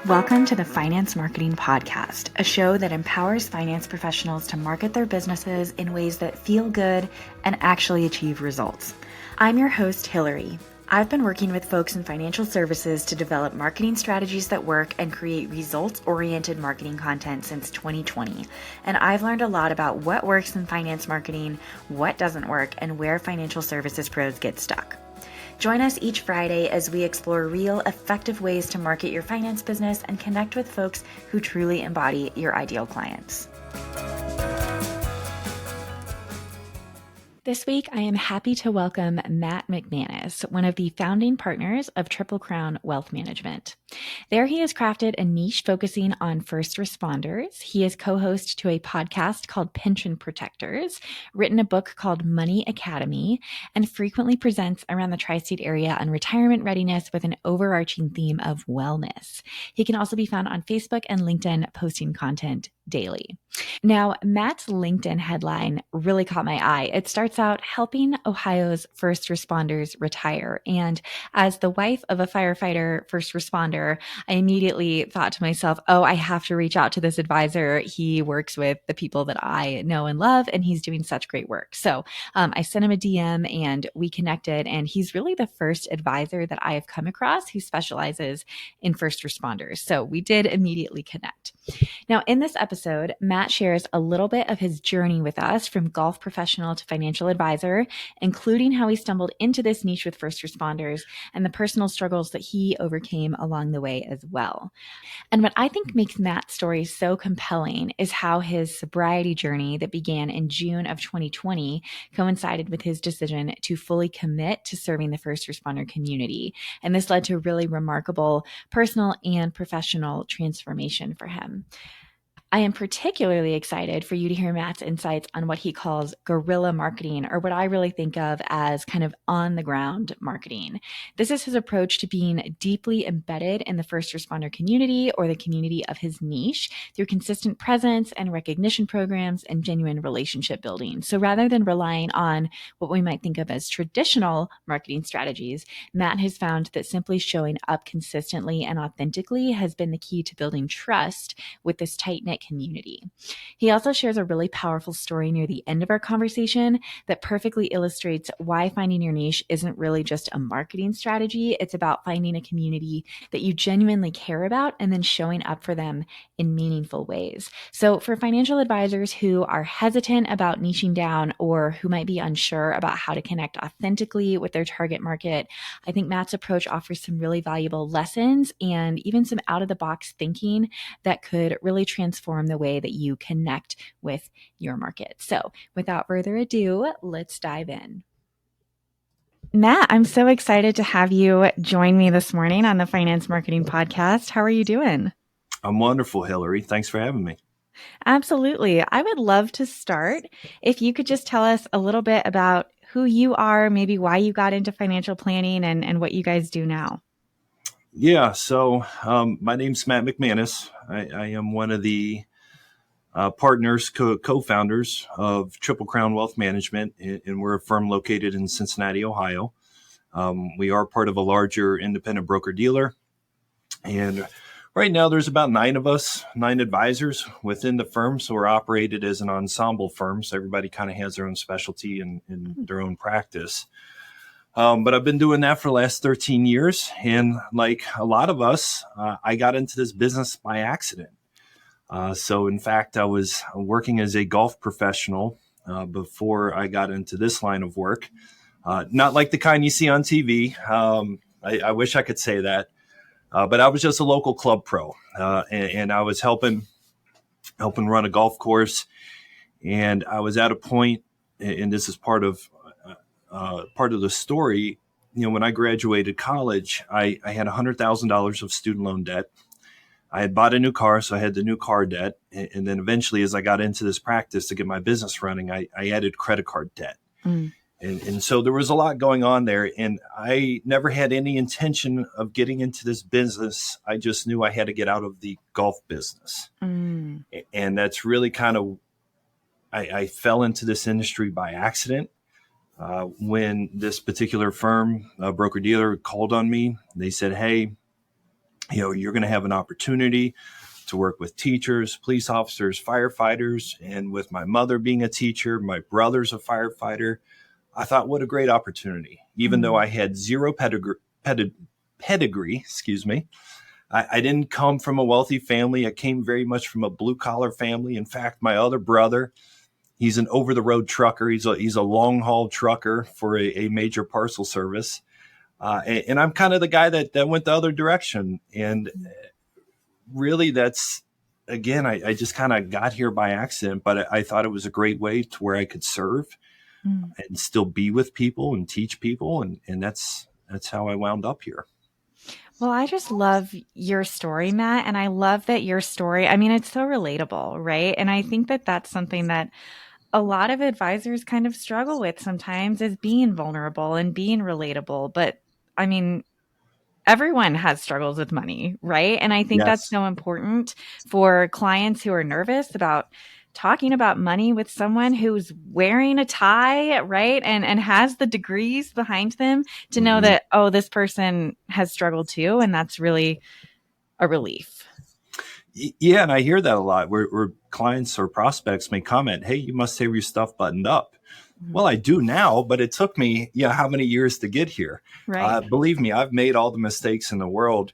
Welcome to the Finance Marketing Podcast, a show that empowers finance professionals to market their businesses in ways that feel good and actually achieve results. I'm your host, Hillary. I've been working with folks in financial services to develop marketing strategies that work and create results-oriented marketing content since 2020. And I've learned a lot about what works in finance marketing, what doesn't work, and where financial services pros get stuck. Join us each Friday as we explore real, effective ways to market your finance business and connect with folks who truly embody your ideal clients. This week, I am happy to welcome Matt McManus, one of the founding partners of Triplecrown Wealth Management. There he has crafted a niche focusing on first responders. He is co-host to a podcast called Pension Protectors, written a book called Money Academy, and frequently presents around the tri-state area on retirement readiness with an overarching theme of wellness. He can also be found on Facebook and LinkedIn posting content daily. Now, Matt's LinkedIn headline really caught my eye. It starts out helping Ohio's first responders retire. And as the wife of a firefighter first responder, I immediately thought to myself, oh, I have to reach out to this advisor. He works with the people that I know and love, and he's doing such great work. So I sent him a DM and we connected, and he's really the first advisor that I have come across who specializes in first responders. So we did immediately connect. Now, in this episode, Matt shares a little bit of his journey with us from golf professional to financial advisor, including how he stumbled into this niche with first responders and the personal struggles that he overcame along the way as well. And what I think makes Matt's story so compelling is how his sobriety journey that began in June of 2020 coincided with his decision to fully commit to serving the first responder community. And this led to really remarkable personal and professional transformation for him. I am particularly excited for you to hear Matt's insights on what he calls guerrilla marketing, or what I really think of as kind of on-the-ground marketing. This is his approach to being deeply embedded in the first responder community, or the community of his niche, through consistent presence and recognition programs and genuine relationship building. So rather than relying on what we might think of as traditional marketing strategies, Matt has found that simply showing up consistently and authentically has been the key to building trust with this tight-knit community. He also shares a really powerful story near the end of our conversation that perfectly illustrates why finding your niche isn't really just a marketing strategy. It's about finding a community that you genuinely care about and then showing up for them in meaningful ways. So for financial advisors who are hesitant about niching down, or who might be unsure about how to connect authentically with their target market, I think Matt's approach offers some really valuable lessons and even some out-of-the-box thinking that could really transform the way that you connect with your market. So without further ado, let's dive in. Matt, I'm so excited to have you join me this morning on the Finance Marketing Podcast. How are you doing? I'm wonderful, Hillary. Thanks for having me. Absolutely. I would love to start if you could just tell us a little bit about who you are, maybe why you got into financial planning and what you guys do now. Yeah, so my name's Matt McManus. I am one of the partners, co-founders of Triplecrown Wealth Management, and we're a firm located in Cincinnati, Ohio. We are part of a larger independent broker-dealer, and right now there's about 9 of us, 9 advisors within the firm, so we're operated as an ensemble firm, so everybody kind of has their own specialty and their own practice. But I've been doing that for the last 13 years. And like a lot of us, I got into this business by accident. So in fact, I was working as a golf professional before I got into this line of work. Not like the kind you see on TV. I wish I could say that. But I was just a local club pro. And I was helping run a golf course. And I was at a point, and this is part of the story. You know, when I graduated college, I had $100,000 of student loan debt. I had bought a new car, so I had the new car debt. And then eventually, as I got into this practice to get my business running, I added credit card debt. Mm. And so there was a lot going on there. And I never had any intention of getting into this business. I just knew I had to get out of the golf business. Mm. And that's really kind of, I fell into this industry by accident. When this particular firm, a broker-dealer, called on me, they said, hey, you're going to have an opportunity to work with teachers, police officers, firefighters. And with my mother being a teacher, my brother's a firefighter, I thought, what a great opportunity. Even though I had zero pedigree, excuse me, I didn't come from a wealthy family. I came very much from a blue collar family. In fact, my other brother, he's an over the road trucker. He's a long haul trucker for a major parcel service. And I'm kind of the guy that went the other direction. And really that's, again, I just kind of got here by accident, but I thought it was a great way to where I could serve and still be with people and teach people. And that's how I wound up here. Well, I just love your story, Matt. And I love that your story, I mean, it's so relatable, right? And I think that that's something that a lot of advisors kind of struggle with sometimes, is being vulnerable and being relatable. But I mean, everyone has struggles with money, right? And I think that's Yes. so important for clients who are nervous about talking about money with someone who's wearing a tie, right? And has the degrees behind them, to know that, oh, this person has struggled too. And that's really a relief. Yeah. And I hear that a lot where clients or prospects may comment, hey, you must have your stuff buttoned up. Well, I do now, but it took me, how many years to get here? Right. Believe me, I've made all the mistakes in the world.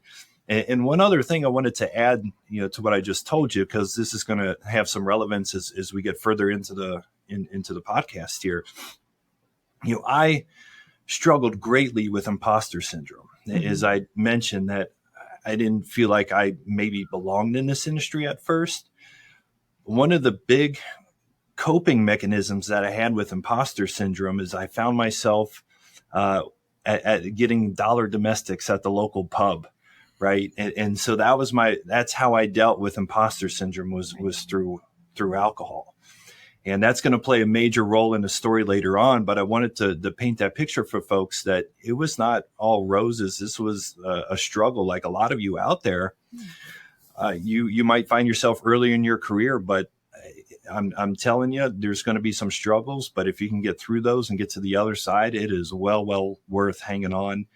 And one other thing I wanted to add, to what I just told you, because this is going to have some relevance as we get further into the podcast here. I struggled greatly with imposter syndrome. As I mentioned, that I didn't feel like I maybe belonged in this industry at first. One of the big coping mechanisms that I had with imposter syndrome is I found myself at getting dollar domestics at the local pub, right? And so that's how I dealt with imposter syndrome was through alcohol. And that's going to play a major role in the story later on. But I wanted to paint that picture for folks that it was not all roses. This was a struggle, like a lot of you out there. You might find yourself early in your career, but I'm telling you, there's going to be some struggles, but if you can get through those and get to the other side, it is well worth hanging on.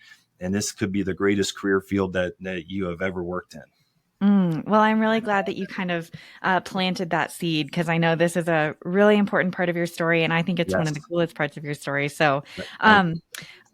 And this could be the greatest career field that you have ever worked in. Well, I'm really glad that you kind of planted that seed, because I know this is a really important part of your story. And I think it's one of the coolest parts of your story. So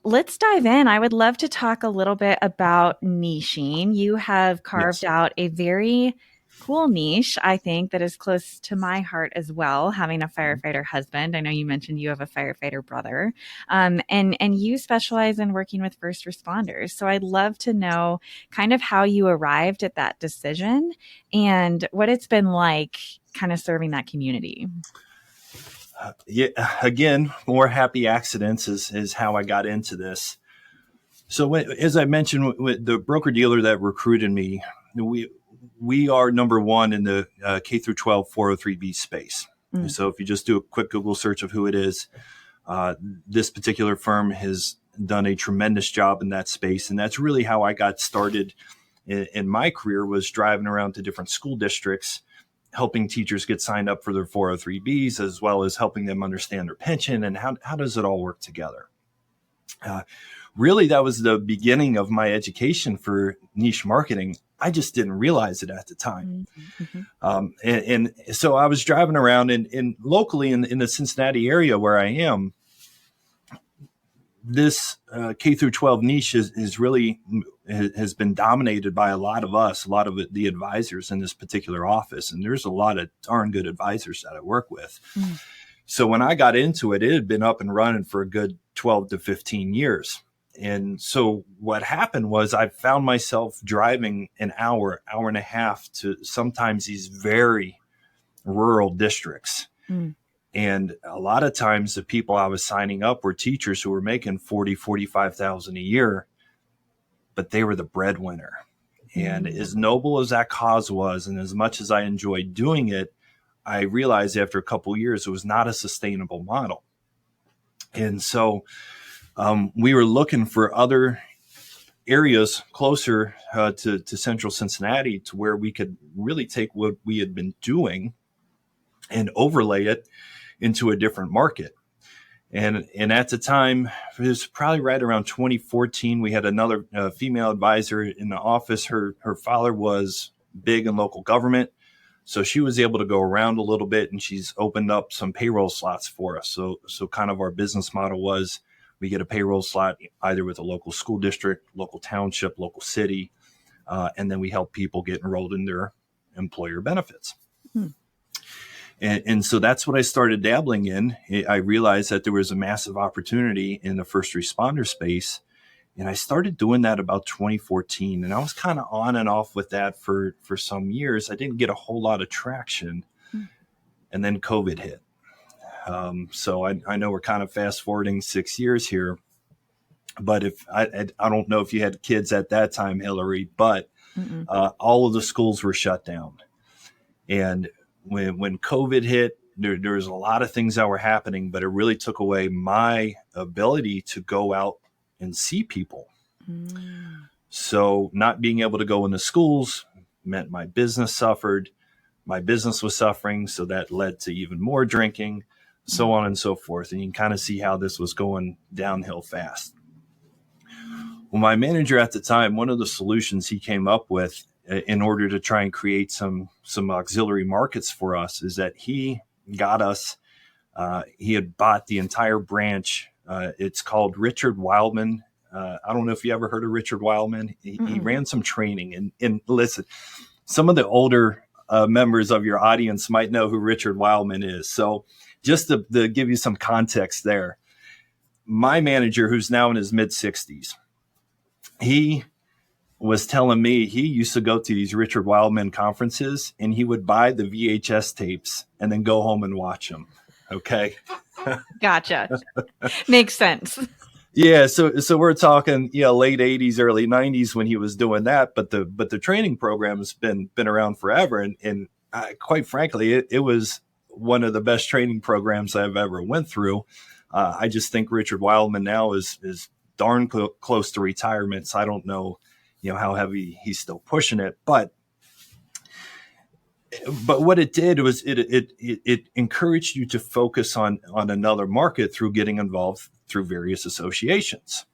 let's dive in. I would love to talk a little bit about niching. You have carved out a very cool niche, I think, that is close to my heart as well, having a firefighter husband. I know you mentioned you have a firefighter brother, and you specialize in working with first responders. So I'd love to know kind of how you arrived at that decision and what it's been like kind of serving that community. Again, more happy accidents is how I got into this. So as I mentioned, with the broker dealer that recruited me, we are number one in the K through 12 403B space. So if you just do a quick Google search of who it is, this particular firm has done a tremendous job in that space. And that's really how I got started in my career, was driving around to different school districts, helping teachers get signed up for their 403Bs, as well as helping them understand their pension and how does it all work together. Really, that was the beginning of my education for niche marketing. I just didn't realize it at the time. And so I was driving around and locally in the Cincinnati area where I am, this K through 12 niche has been dominated by a lot of the advisors in this particular office. And there's a lot of darn good advisors that I work with. So when I got into it, it had been up and running for a good 12 to 15 years. And so what happened was I found myself driving an hour and a half to sometimes these very rural districts. And a lot of times the people I was signing up were teachers who were making $45,000 a year, but they were the breadwinner. And as noble as that cause was, and as much as I enjoyed doing it, I realized after a couple of years, it was not a sustainable model. And so we were looking for other areas closer to central Cincinnati, to where we could really take what we had been doing and overlay it into a different market. And at the time, it was probably right around 2014, we had another female advisor in the office. Her father was big in local government. So she was able to go around a little bit, and she's opened up some payroll slots for us. So kind of our business model was we get a payroll slot either with a local school district, local township, local city, and then we help people get enrolled in their employer benefits. Hmm. And so that's what I started dabbling in. I realized that there was a massive opportunity in the first responder space. And I started doing that about 2014. And I was kind of on and off with that for some years. I didn't get a whole lot of traction. And then COVID hit. So I know we're kind of fast forwarding 6 years here. But if I don't know if you had kids at that time, Hillary, but all of the schools were shut down. And when COVID hit, there was a lot of things that were happening, but it really took away my ability to go out and see people. So not being able to go into schools meant my business suffered. My business was suffering, so that led to even more drinking, so on and so forth. And you can kind of see how this was going downhill fast. Well, my manager at the time, one of the solutions he came up with in order to try and create some auxiliary markets for us is that he got us, he had bought the entire branch. It's called Richard Wildman. I don't know if you ever heard of Richard Wildman. He ran some training. And listen, some of the older members of your audience might know who Richard Wildman is. So just to give you some context there, my manager, who's now in his mid-60s, he was telling me he used to go to these Richard Wildman conferences and he would buy the VHS tapes and then go home and watch them. Okay. Gotcha. Makes sense. Yeah. So we're talking, late 80s, early 90s when he was doing that. But the training program has been around forever. And quite frankly, it was one of the best training programs I've ever went through. I just think Richard Wildman now is darn close to retirement. So I don't know, how heavy he's still pushing it, but what it did was it encouraged you to focus on another market through getting involved through various associations.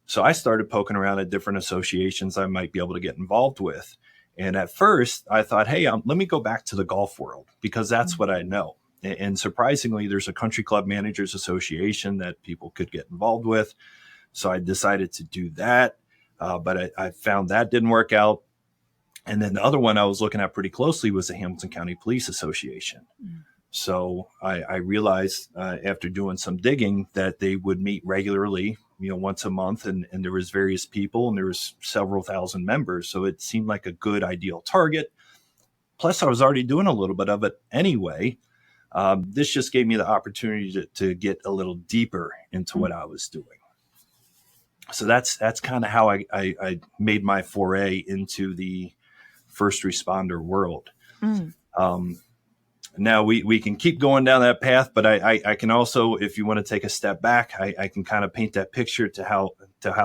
So I started poking around at different associations I might be able to get involved with. And at first I thought, hey, let me go back to the golf world because that's what I know. And surprisingly, there's a country club managers association that people could get involved with. So I decided to do that. But I found that didn't work out. And then the other one I was looking at pretty closely was the Hamilton County Police Association. So I realized after doing some digging that they would meet regularly, once a month. And there was various people and there was several thousand members. So it seemed like a good ideal target. Plus, I was already doing a little bit of it anyway. This just gave me the opportunity to get a little deeper into what I was doing. So that's kind of how I made my foray into the first responder world. Now we can keep going down that path, but I can also, if you want to take a step back, I can kind of paint that picture to how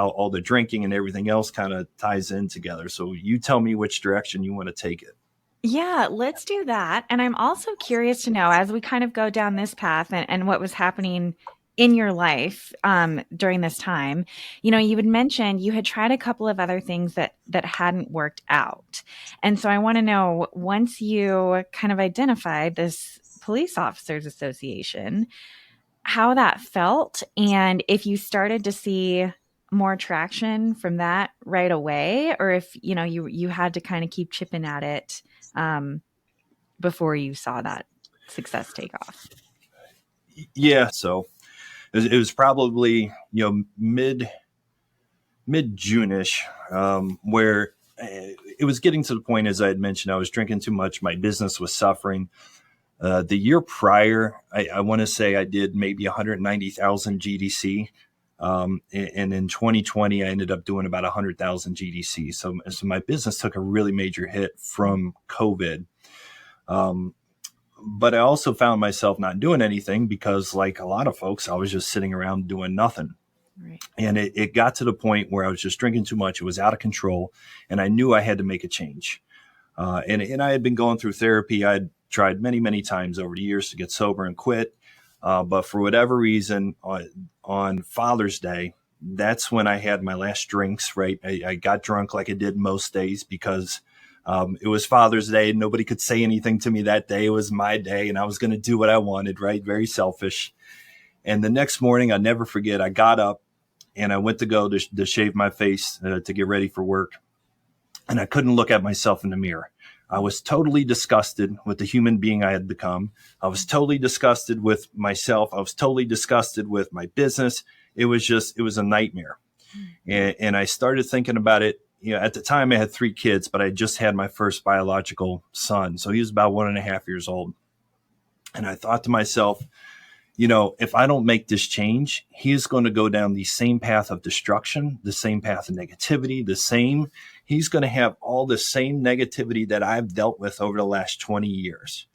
all the drinking and everything else kind of ties in together. So you tell me which direction you want to take it. Yeah, let's do that. And I'm also curious to know, as we kind of go down this path and what was happening in your life during this time, you had mentioned you had tried a couple of other things that hadn't worked out. And so I want to know, once you kind of identified this police officers association, how that felt, and if you started to see more traction from that right away, or if, you had to kind of keep chipping at it before you saw that success take off. Yeah. So it was probably, mid-June-ish, where it was getting to the point, as I had mentioned, I was drinking too much. My business was suffering. The year prior, I want to say I did maybe 190,000 GDC. And in 2020, I ended up doing about 100,000 GDC. So my business took a really major hit from COVID. But I also found myself not doing anything because, like a lot of folks, I was just sitting around doing nothing. Right. And it got to the point where I was just drinking too much. It was out of control. And I knew I had to make a change. And I had been going through therapy. I'd tried many, many times over the years to get sober and quit. But for whatever reason, on Father's Day, that's when I had my last drinks, right? I got drunk like I did most days because it was Father's Day. Nobody could say anything to me that day. It was my day and I was going to do what I wanted, right? Very selfish. And the next morning, I'll never forget, I got up and I went to go to shave my face to get ready for work. And I couldn't look at myself in the mirror. I was totally disgusted with the human being I had become. I was totally disgusted with myself. I was totally disgusted with my business. It was a nightmare. And I started thinking about it. You know, at the time I had 3 kids, but I just had my first biological son. So he was about 1.5 years old. And I thought to myself, you know, if I don't make this change, he is going to go down the same path of destruction, the same path of negativity, he's going to have all the same negativity that I've dealt with over the last 20 years.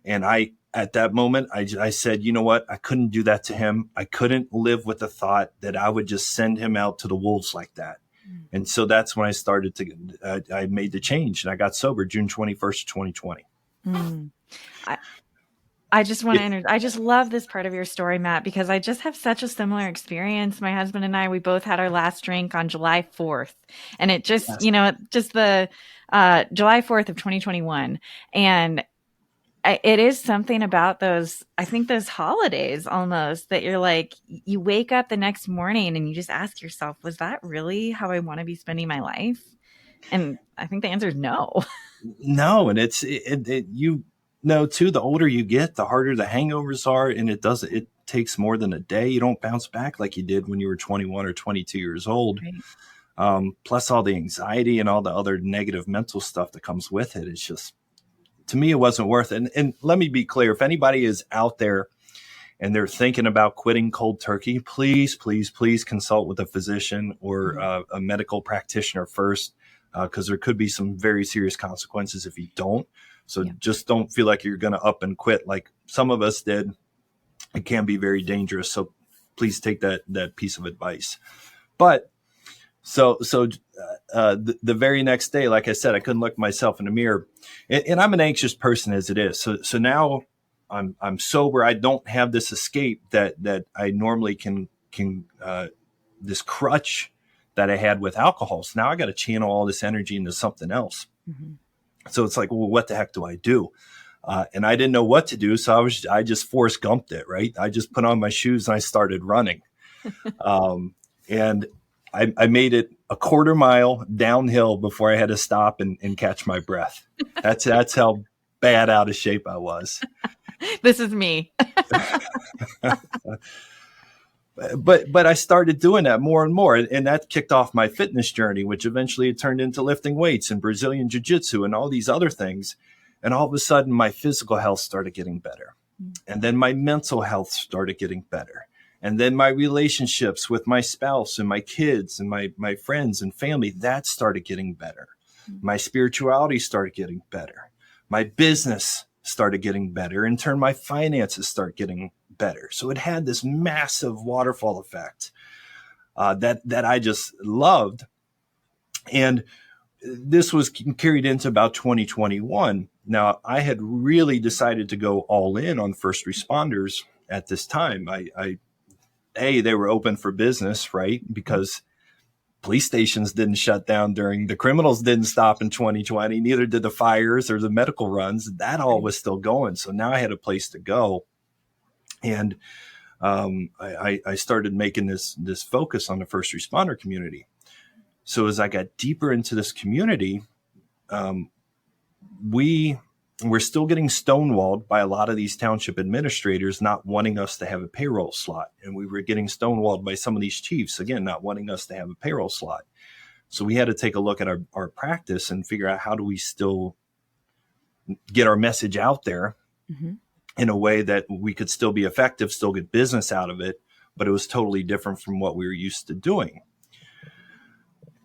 And at that moment, I said, you know what? I couldn't do that to him. I couldn't live with the thought that I would just send him out to the wolves like that. And so that's when I made the change and I got sober June 21st, 2020. I just want to I just love this part of your story, Matt, because I just have such a similar experience. My husband and I, we both had our last drink on July 4th, and it just, just the July 4th of 2021. And it is something about those holidays almost that you're like, you wake up the next morning and you just ask yourself, was that really how I want to be spending my life? And I think the answer is no. No. And too, the older you get, the harder the hangovers are. And it takes more than a day. You don't bounce back like you did when you were 21 or 22 years old. Right. Plus all the anxiety and all the other negative mental stuff that comes with it. It's just, to me, it wasn't worth it. And let me be clear, if anybody is out there and they're thinking about quitting cold turkey, please, please, please consult with a physician or a medical practitioner first, because there could be some very serious consequences if you don't. So just don't feel like you're going to up and quit like some of us did. It can be very dangerous. So please take that piece of advice. But the very next day, like I said, I couldn't look myself in the mirror, and I'm an anxious person as it is. So now I'm sober. I don't have this escape that I normally can this crutch that I had with alcohol. So now I got to channel all this energy into something else. Mm-hmm. So it's like, well, what the heck do I do? And I didn't know what to do. So I just Forrest Gumped it, right? I just put on my shoes and I started running. And I made it a quarter mile downhill before I had to stop and catch my breath. That's how bad out of shape I was. This is me. But I started doing that more and more. And that kicked off my fitness journey, which eventually it turned into lifting weights and Brazilian jiu-jitsu and all these other things. And all of a sudden, my physical health started getting better. And then my mental health started getting better. And then my relationships with my spouse and my kids and my friends and family, that started getting better. My spirituality started getting better. My business started getting better. In turn, my finances start getting better. So it had this massive waterfall effect that I just loved. And this was carried into about 2021. Now, I had really decided to go all in on first responders at this time. They were open for business, right? Because police stations didn't shut down the criminals didn't stop in 2020. Neither did the fires or the medical runs. That all was still going. So now I had a place to go. And I started making this focus on the first responder community. So as I got deeper into this community, we're still getting stonewalled by a lot of these township administrators not wanting us to have a payroll slot. And we were getting stonewalled by some of these chiefs, again, not wanting us to have a payroll slot. So we had to take a look at our practice and figure out how do we still get our message out there in a way that we could still be effective, still get business out of it, but it was totally different from what we were used to doing.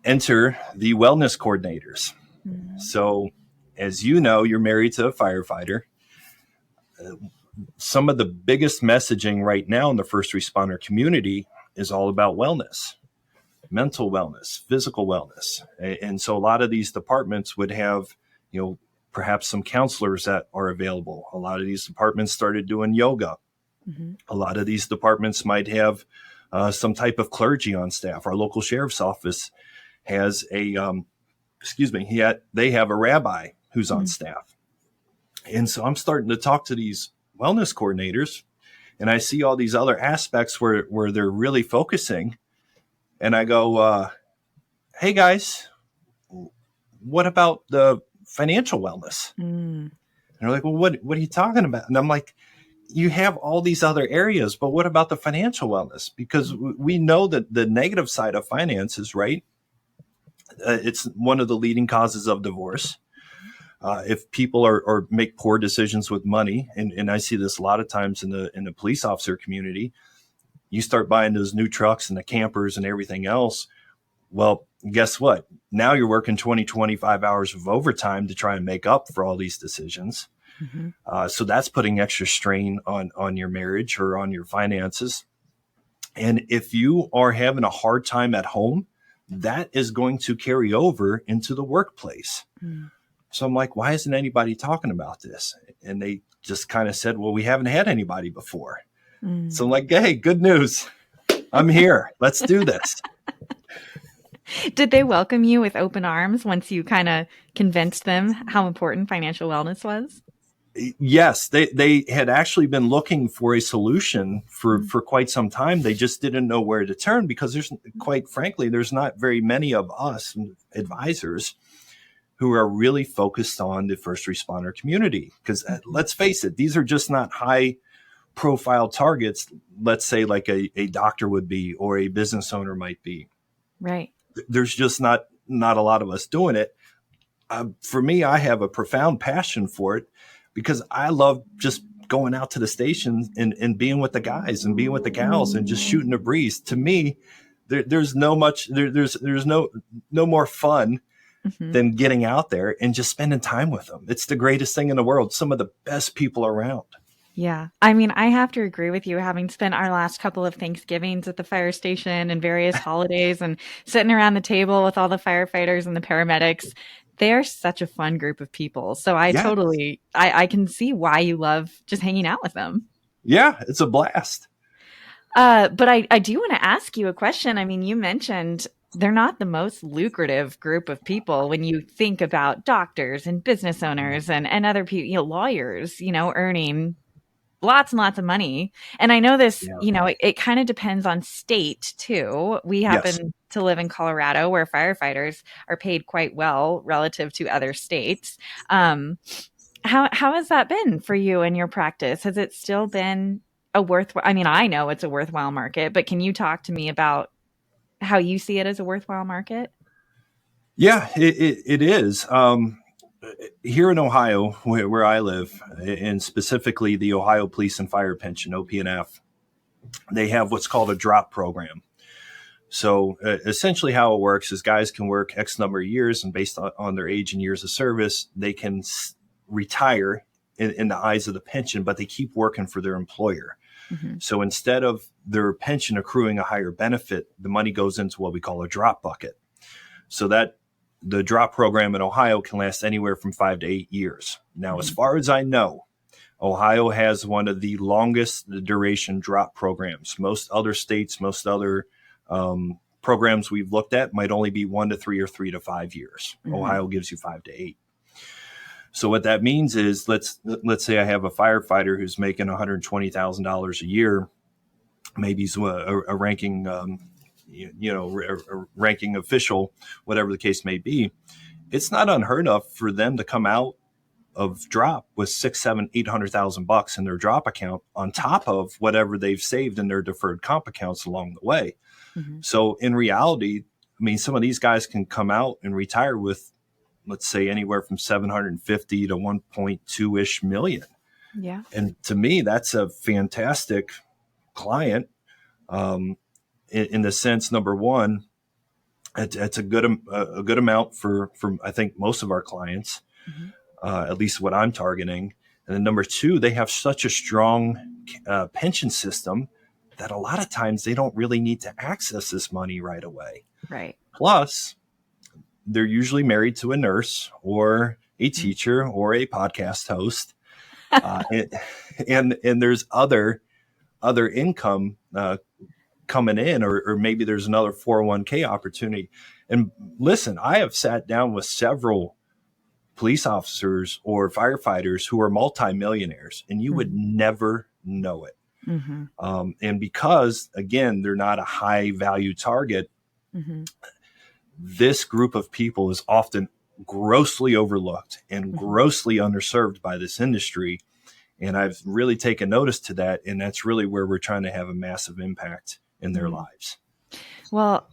Enter the wellness coordinators. So as you know, you're married to a firefighter. Some of the biggest messaging right now in the first responder community is all about wellness, mental wellness, physical wellness. And so a lot of these departments would have, perhaps some counselors that are available. A lot of these departments started doing yoga. Mm-hmm. A lot of these departments might have some type of clergy on staff. Our local sheriff's office has they have a rabbi who's on staff. And so I'm starting to talk to these wellness coordinators, and I see all these other aspects where they're really focusing. And I go, hey guys, what about the financial wellness? And they're like, well, what are you talking about? And I'm like, you have all these other areas, but what about the financial wellness? Because we know that the negative side of finances, right? It's one of the leading causes of divorce. If people are make poor decisions with money, and I see this a lot of times in the police officer community, you start buying those new trucks and the campers and everything else. Well, guess what? Now you're working 20, 25 hours of overtime to try and make up for all these decisions. So that's putting extra strain on your marriage or on your finances. And if you are having a hard time at home, that is going to carry over into the workplace. So I'm like, why isn't anybody talking about this? And they just kind of said, well, we haven't had anybody before. So I'm like, hey, good news. I'm here. Let's do this. Did they welcome you with open arms once you kind of convinced them how important financial wellness was? Yes, they had actually been looking for a solution for quite some time. They just didn't know where to turn because there's not very many of us advisors who are really focused on the first responder community. Because let's face it, these are just not high profile targets. Let's say like a doctor would be, or a business owner might be. Right. There's just not a lot of us doing it. For me, I have a profound passion for it because I love just going out to the stations and being with the guys and being with the gals and just shooting the breeze. To me, there's no more fun than getting out there and just spending time with them. It's the greatest thing in the world. Some of the best people around. Yeah. I mean, I have to agree with you, having spent our last couple of Thanksgivings at the fire station and various holidays and sitting around the table with all the firefighters and the paramedics. They're such a fun group of people. So I can see why you love just hanging out with them. Yeah, it's a blast. But I do want to ask you a question. I mean, you mentioned they're not the most lucrative group of people when you think about doctors and business owners and other people, lawyers, earning lots and lots of money. And I know this, it kind of depends on state too. We happen to live in Colorado where firefighters are paid quite well relative to other states. How has that been for you in your practice? Has it still been I know it's a worthwhile market, but can you talk to me about how you see it as a worthwhile market? Yeah, it is. Here in Ohio, where I live, and specifically the Ohio Police and Fire Pension, OP&F, they have what's called a drop program. So essentially how it works is guys can work X number of years, and based on their age and years of service, they can retire in the eyes of the pension, but they keep working for their employer. So instead of their pension accruing a higher benefit, the money goes into what we call a drop bucket. So that the drop program in Ohio can last anywhere from 5 to 8 years. Now, as far as I know, Ohio has one of the longest duration drop programs. Most other states, most other programs we've looked at might only be 1 to 3 or 3 to 5 years. Ohio gives you 5 to 8. So what that means is, let's say I have a firefighter who's making $120,000 a year. Maybe he's a ranking, a ranking official, whatever the case may be. It's not unheard of for them to come out of drop with $800,000 in their drop account on top of whatever they've saved in their deferred comp accounts along the way. So in reality, I mean, some of these guys can come out and retire with, let's say, anywhere from 750 to 1.2-ish million. Yeah. And to me, that's a fantastic client in the sense, number one, it's a good amount for I think most of our clients, at least what I'm targeting. And then number two, they have such a strong pension system that a lot of times they don't really need to access this money right away. Right. Plus, they're usually married to a nurse or a teacher or a podcast host. And there's other other income coming in, or maybe there's another 401k opportunity. And listen, I have sat down with several police officers or firefighters who are multimillionaires, and you would never know it. And because, again, they're not a high value target, this group of people is often grossly overlooked and grossly underserved by this industry. And I've really taken notice to that. And that's really where we're trying to have a massive impact in their lives. Well,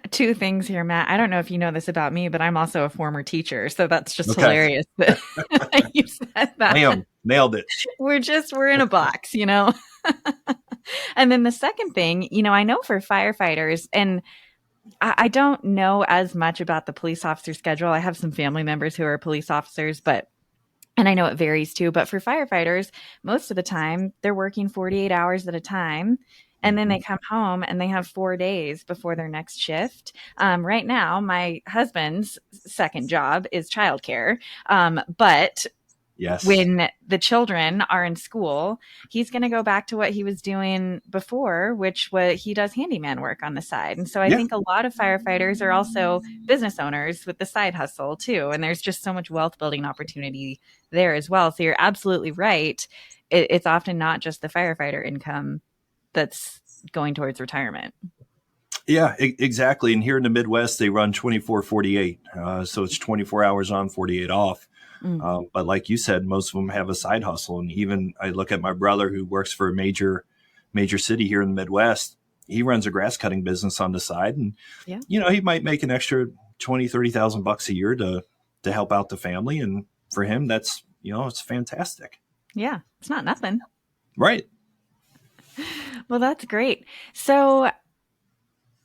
two things here, Matt. I don't know if you know this about me, but I'm also a former teacher. So that's just hilarious that you said that. Bam, nailed it. We're in a box, you know? And then the second thing, you know, I know for firefighters, and I don't know as much about the police officer schedule. I have some family members who are police officers, and I know it varies too, but for firefighters, most of the time they're working 48 hours at a time. And then they come home and they have 4 days before their next shift. Right now, my husband's second job is childcare. But yes, when the children are in school, he's going to go back to what he was doing before, which he does handyman work on the side. And so I think a lot of firefighters are also business owners with the side hustle too. And there's just so much wealth building opportunity there as well. So you're absolutely right. It's often not just the firefighter income that's going towards retirement. Yeah, exactly. And here in the Midwest, they run 24/48. So it's 24 hours on, 48 off. But like you said, most of them have a side hustle. And even I look at my brother who works for a major city here in the Midwest. He runs a grass cutting business on the side. And, you know, he might make an extra $20,000-$30,000 a year to help out the family. And for him, that's, you know, it's fantastic. Yeah. It's not nothing. Right. Well, that's great. So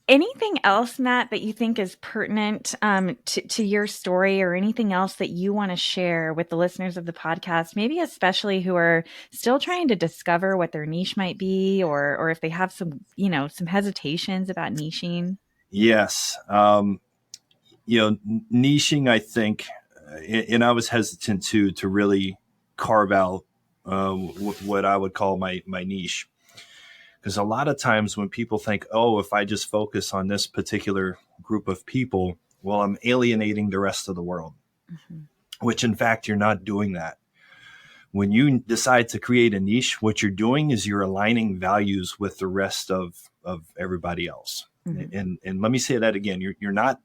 anything else, Matt, that you think is pertinent to your story, or anything else that you want to share with the listeners of the podcast, maybe especially who are still trying to discover what their niche might be, or if they have some hesitations about niching? Yes. You know, niching, I think, and I was hesitant to really carve out what I would call my niche. Because a lot of times when people think, oh, if I just focus on this particular group of people, well, I'm alienating the rest of the world, which in fact, you're not doing that. When you decide to create a niche, what you're doing is you're aligning values with the rest of everybody else. And let me say that again, you're not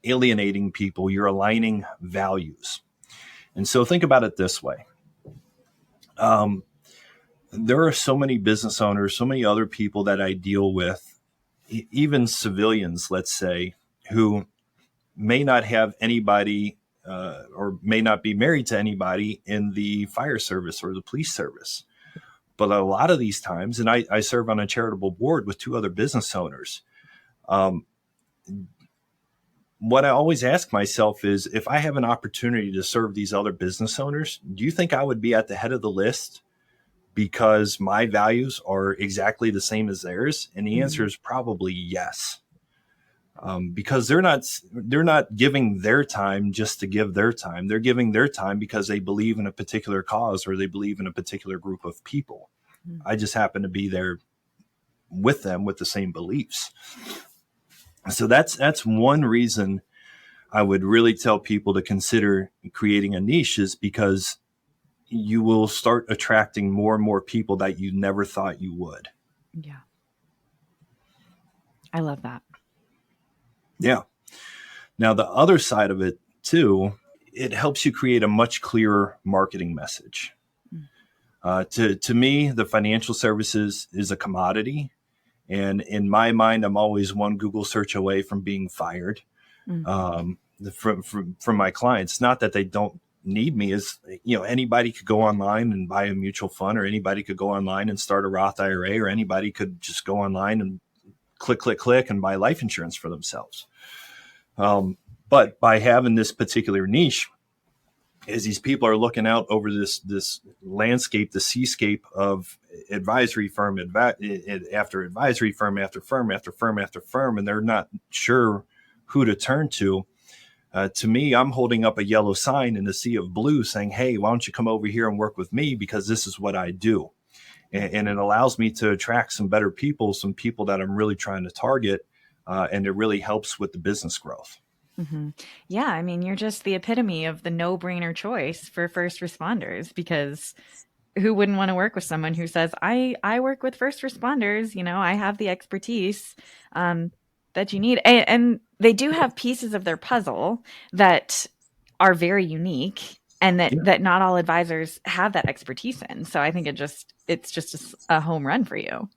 alienating people, you're aligning values. And so think about it this way. There are so many business owners, so many other people that I deal with, even civilians, let's say, who may not have anybody or may not be married to anybody in the fire service or the police service. But a lot of these times, and I serve on a charitable board with 2 other business owners. What I always ask myself is, if I have an opportunity to serve these other business owners, do you think I would be at the head of the list because my values are exactly the same as theirs? And the answer is probably yes. Because they're not giving their time just to give their time. They're giving their time because they believe in a particular cause or they believe in a particular group of people. I just happen to be there with them with the same beliefs. So that's one reason I would really tell people to consider creating a niche, is because you will start attracting more and more people that you never thought you would. Yeah. I love that. Yeah. Now, the other side of it too, it helps you create a much clearer marketing message. To me, the financial services is a commodity. And in my mind, I'm always one Google search away from being fired from my clients. Not that they don't need me, is, you know, anybody could go online and buy a mutual fund, or anybody could go online and start a Roth IRA, or anybody could just go online and click and buy life insurance for themselves. But by having this particular niche, as these people are looking out over this landscape, the seascape of advisory firm after advisory firm after firm after firm after firm, and they're not sure who to turn to. To me, I'm holding up a yellow sign in a sea of blue saying, hey, why don't you come over here and work with me, because this is what I do. and it allows me to attract some better people, some people that I'm really trying to target, and it really helps with the business growth. Mm-hmm. Yeah, I mean, you're just the epitome of the no-brainer choice for first responders, because who wouldn't want to work with someone who says, I work with first responders, I have the expertise that you need. And they do have pieces of their puzzle that are very unique, and Yeah, that not all advisors have that expertise in. So I think it's just a home run for you.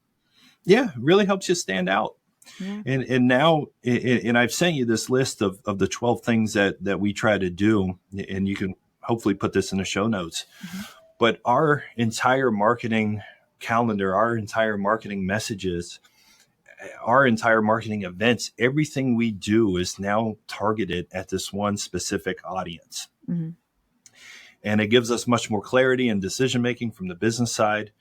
yeah, really helps you stand out. Yeah. And now, and I've sent you this list of the 12 things that we try to do, and you can hopefully put this in the show notes. Mm-hmm. But our entire marketing calendar, our entire marketing messages, our entire marketing events, everything we do is now targeted at this one specific audience. Mm-hmm. And it gives us much more clarity and decision making from the business side.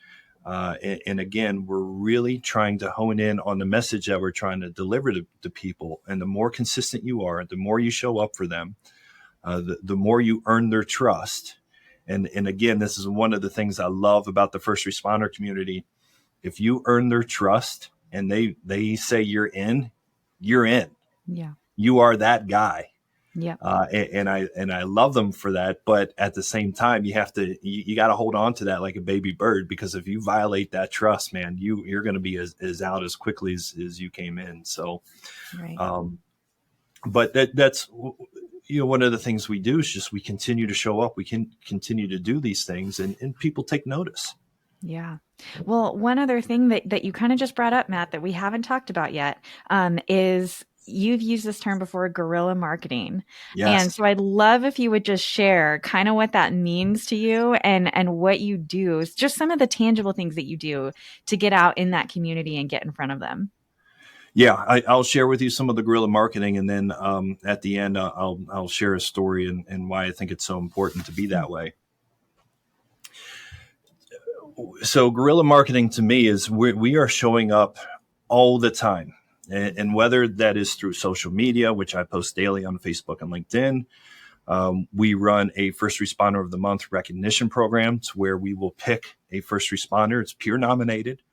And again, we're really trying to hone in on the message that we're trying to deliver to people. And the more consistent you are, the more you show up for them, the more you earn their trust. And again, this is one of the things I love about the first responder community. If you earn their trust and they say you're in, you're in. Yeah. You are that guy. Yeah. And I love them for that. But at the same time, you got to hold on to that like a baby bird, because if you violate that trust, man, you're going to be as out as quickly as you came in. So, Right. But that's, one of the things we do is just, we continue to show up. We can continue to do these things, and people take notice. Yeah. Well, one other thing that you kind of just brought up, Matt, that we haven't talked about yet, is you've used this term before, guerrilla marketing. And Yes. so I'd love if you would just share kind of what that means to you, and what you do, just some of the tangible things that you do to get out in that community and get in front of them. Yeah, I'll share with you some of the guerrilla marketing, and then at the end, I'll share a story and why I think it's so important to be that way. So guerrilla marketing to me is we are showing up all the time. And whether that is through social media, which I post daily on Facebook and LinkedIn, we run a first responder of the month recognition program, to where we will pick a first responder. It's peer nominated.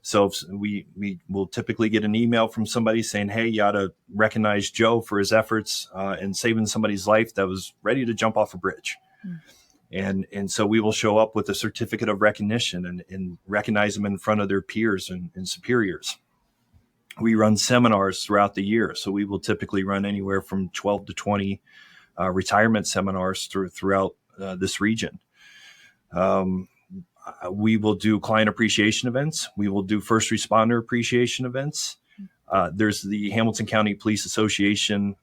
So we will typically get an email from somebody saying, hey, you ought to recognize Joe for his efforts in saving somebody's life that was ready to jump off a bridge. And so we will show up with a certificate of recognition and recognize them in front of their peers and superiors. We run seminars throughout the year. So we will typically run anywhere from 12 to 20 retirement seminars throughout this region. We will do client appreciation events. We will do first responder appreciation events. There's the Hamilton County Police Association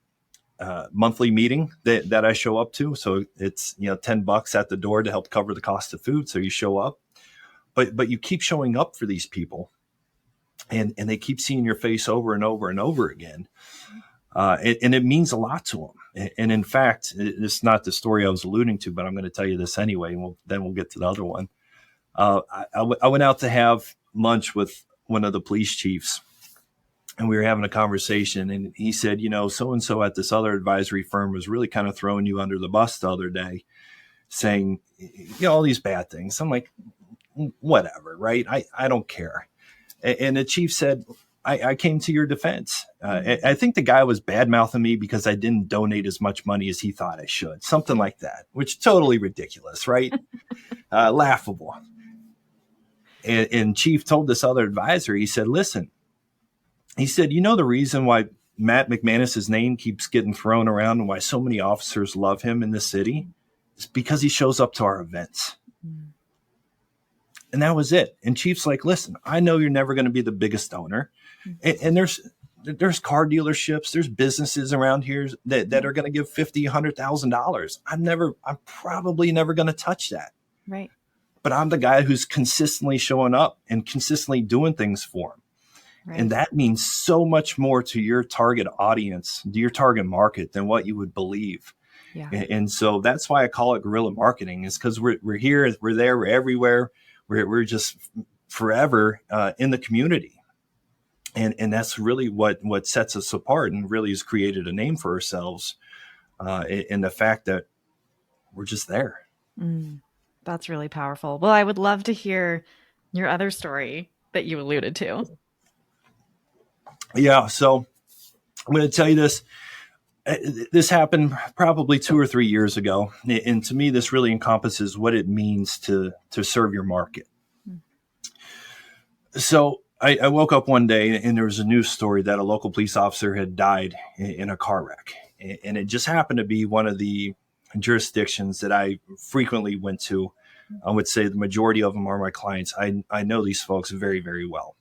monthly meeting that I show up to. So it's, $10 at the door to help cover the cost of food. So you show up, but you keep showing up for these people, and they keep seeing your face over and over and over again. And it means a lot to them. And in fact, it's not the story I was alluding to, but I'm going to tell you this anyway, and then we'll get to the other one. I went out to have lunch with one of the police chiefs, and we were having a conversation, and he said, so-and-so at this other advisory firm was really kind of throwing you under the bus the other day, saying, all these bad things. I'm like, whatever, right? I don't care. And the chief said, I came to your defense. I think the guy was bad mouthing me because I didn't donate as much money as he thought I should. Something like that, which totally ridiculous, right? Laughable. And Chief told this other advisor, he said, listen, he said, the reason why Matt McManus's name keeps getting thrown around and why so many officers love him in the city is because he shows up to our events. Mm. And that was it. And Chief's like, listen, I know you're never going to be the biggest owner. Mm-hmm. And there's car dealerships, there's businesses around here that are going to give $50,000, $100,000. I'm probably never going to touch that. Right. But I'm the guy who's consistently showing up and consistently doing things for him. Right. And that means so much more to your target audience, to your target market, than what you would believe. Yeah. And so that's why I call it guerrilla marketing, is because we're here, we're there, we're everywhere. We're just forever in the community. And that's really what sets us apart, and really has created a name for ourselves in the fact that we're just there. That's really powerful. Well, I would love to hear your other story that you alluded to. Yeah. So I'm going to tell you this. This happened probably 2 or 3 years ago. And to me, this really encompasses what it means to serve your market. So I woke up one day and there was a news story that a local police officer had died in a car wreck. And it just happened to be one of the jurisdictions that I frequently went to. I would say the majority of them are my clients. I know these folks very, very well.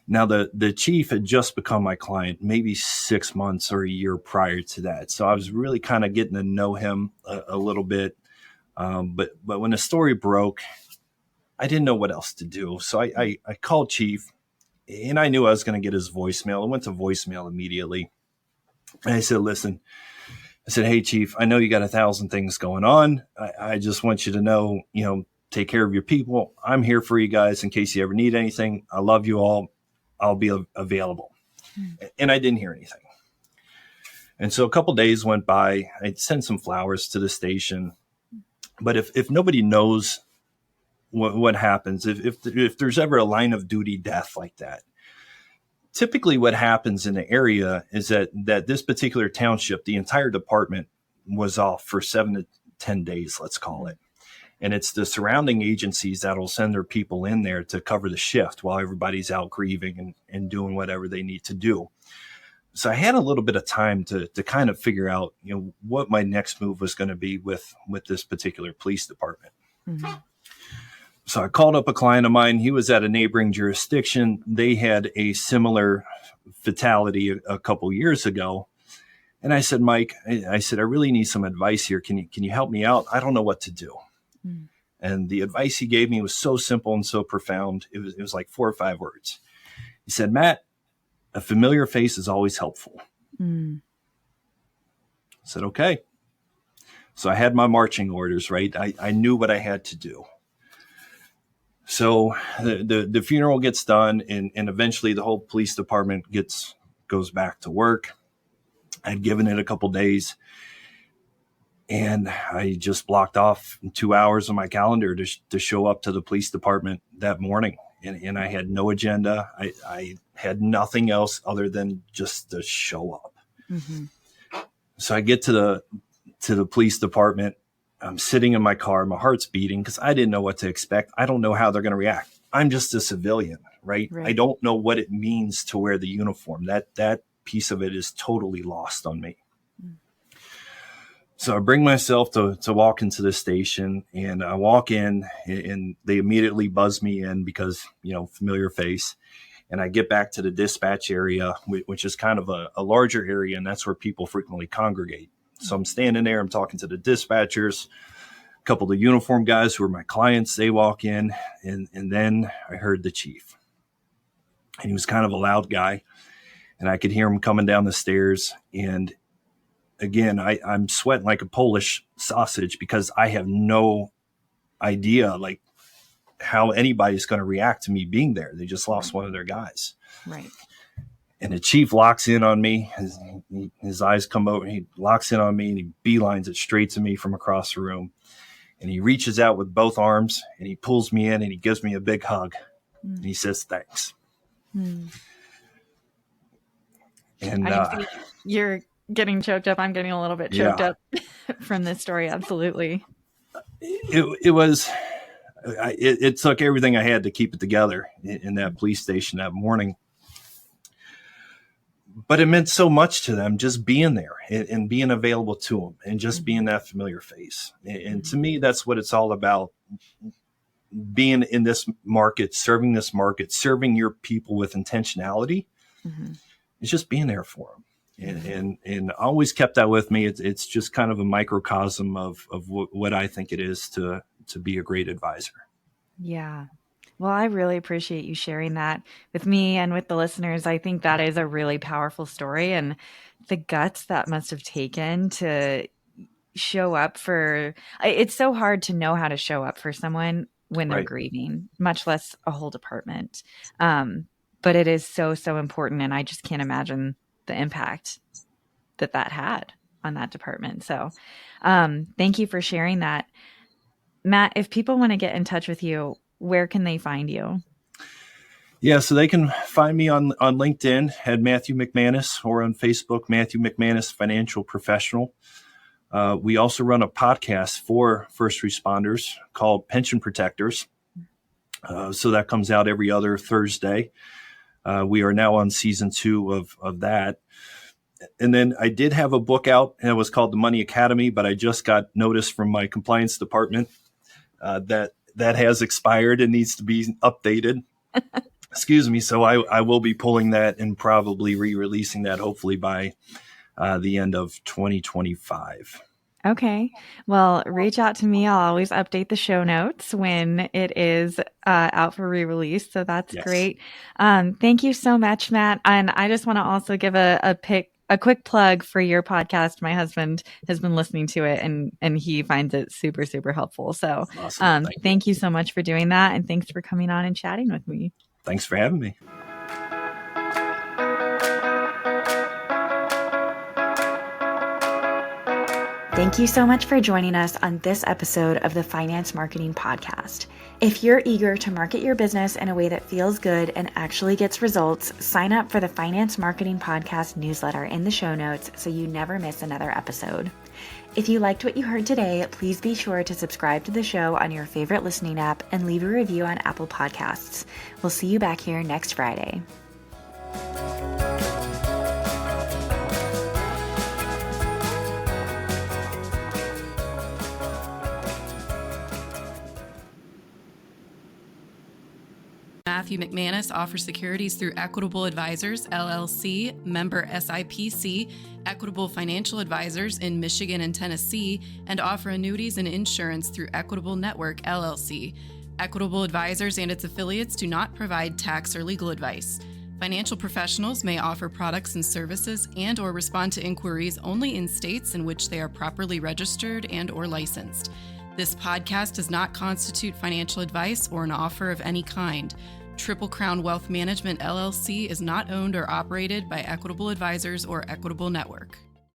Now, the chief had just become my client maybe 6 months or a year prior to that. So I was really kind of getting to know him a little bit. But when the story broke, I didn't know what else to do. So I called Chief, and I knew I was going to get his voicemail. I went to voicemail immediately. And I said, listen, I said, hey, Chief, I know you got 1,000 things going on. I just want you to know, take care of your people. I'm here for you guys in case you ever need anything. I love you all. I'll be available. And I didn't hear anything. And so a couple of days went by. I sent some flowers to the station. But if nobody knows what happens, if there's ever a line of duty death like that, typically what happens in the area is that this particular township, the entire department was off for 7 to 10 days, let's call it. And it's the surrounding agencies that'll send their people in there to cover the shift while everybody's out grieving and doing whatever they need to do. So I had a little bit of time to kind of figure out, what my next move was going to be with this particular police department. Mm-hmm. So I called up a client of mine. He was at a neighboring jurisdiction. They had a similar fatality a couple years ago. And I said, Mike, I really need some advice here. Can you help me out? I don't know what to do. Mm. And the advice he gave me was so simple and so profound. It was like 4 or 5 words. He said, Matt, a familiar face is always helpful. Mm. I said, okay. So I had my marching orders, right? I knew what I had to do. So the funeral gets done, and eventually the whole police department goes back to work. I'd given it a couple days, and I just blocked off 2 hours on my calendar to show up to the police department that morning. And I had no agenda. I had nothing else other than just to show up. Mm-hmm. So I get to the police department. I'm sitting in my car. My heart's beating because I didn't know what to expect. I don't know how they're going to react. I'm just a civilian, right? I don't know what it means to wear the uniform. That piece of it is totally lost on me. So I bring myself to walk into the station, and I walk in, and they immediately buzz me in because, familiar face. And I get back to the dispatch area, which is kind of a larger area, and that's where people frequently congregate. So I'm standing there, I'm talking to the dispatchers, a couple of the uniform guys who are my clients. They walk in, and then I heard the chief. And he was kind of a loud guy, and I could hear him coming down the stairs. And again, I'm sweating like a Polish sausage because I have no idea like how anybody's going to react to me being there. They just lost one of their guys. Right. And the chief locks in on me. His eyes come over. He locks in on me, and he beelines it straight to me from across the room. And he reaches out with both arms, and he pulls me in, and he gives me a big hug. And he says, thanks. And I see you're getting choked up. I'm getting a little bit choked up from this story. Absolutely. It took everything I had to keep it together in that police station that morning. But it meant so much to them just being there and being available to them and just being that familiar face. And to me, that's what it's all about. Being in this market, serving your people with intentionality. Mm-hmm. It's just being there for them. And I always kept that with me. It's just kind of a microcosm of what I think it is to be a great advisor. Yeah. Well, I really appreciate you sharing that with me and with the listeners. I think that is a really powerful story, and the guts that must have taken to show up for, it's so hard to know how to show up for someone when they're grieving, much less a whole department. But it is so, so important. And I just can't imagine the impact that had on that department. So thank you for sharing that. Matt, if people want to get in touch with you, where can they find you? Yeah, so they can find me on LinkedIn at Matthew McManus, or on Facebook, Matthew McManus Financial Professional. We also run a podcast for first responders called Pension Protectors. So that comes out every other Thursday. We are now on season 2 of that. And then I did have a book out, and it was called The Money Academy, but I just got notice from my compliance department that has expired and needs to be updated. Excuse me. So I will be pulling that and probably re-releasing that hopefully by the end of 2025. Okay. Well, reach out to me. I'll always update the show notes when it is out for re-release. So that's great. Thank you so much, Matt. And I just want to also give a quick plug for your podcast. My husband has been listening to it and he finds it super, super helpful. So awesome. Thank you so much for doing that. And thanks for coming on and chatting with me. Thanks for having me. Thank you so much for joining us on this episode of the Finance Marketing Podcast. If you're eager to market your business in a way that feels good and actually gets results, sign up for the Finance Marketing Podcast newsletter in the show notes so you never miss another episode. If you liked what you heard today, please be sure to subscribe to the show on your favorite listening app and leave a review on Apple Podcasts. We'll see you back here next Friday. Matthew McManus offers securities through Equitable Advisors, LLC, member SIPC, Equitable Financial Advisors in Michigan and Tennessee, and offer annuities and insurance through Equitable Network, LLC. Equitable Advisors and its affiliates do not provide tax or legal advice. Financial professionals may offer products and services and or respond to inquiries only in states in which they are properly registered and or licensed. This podcast does not constitute financial advice or an offer of any kind. Triplecrown Wealth Management, LLC is not owned or operated by Equitable Advisors or Equitable Network.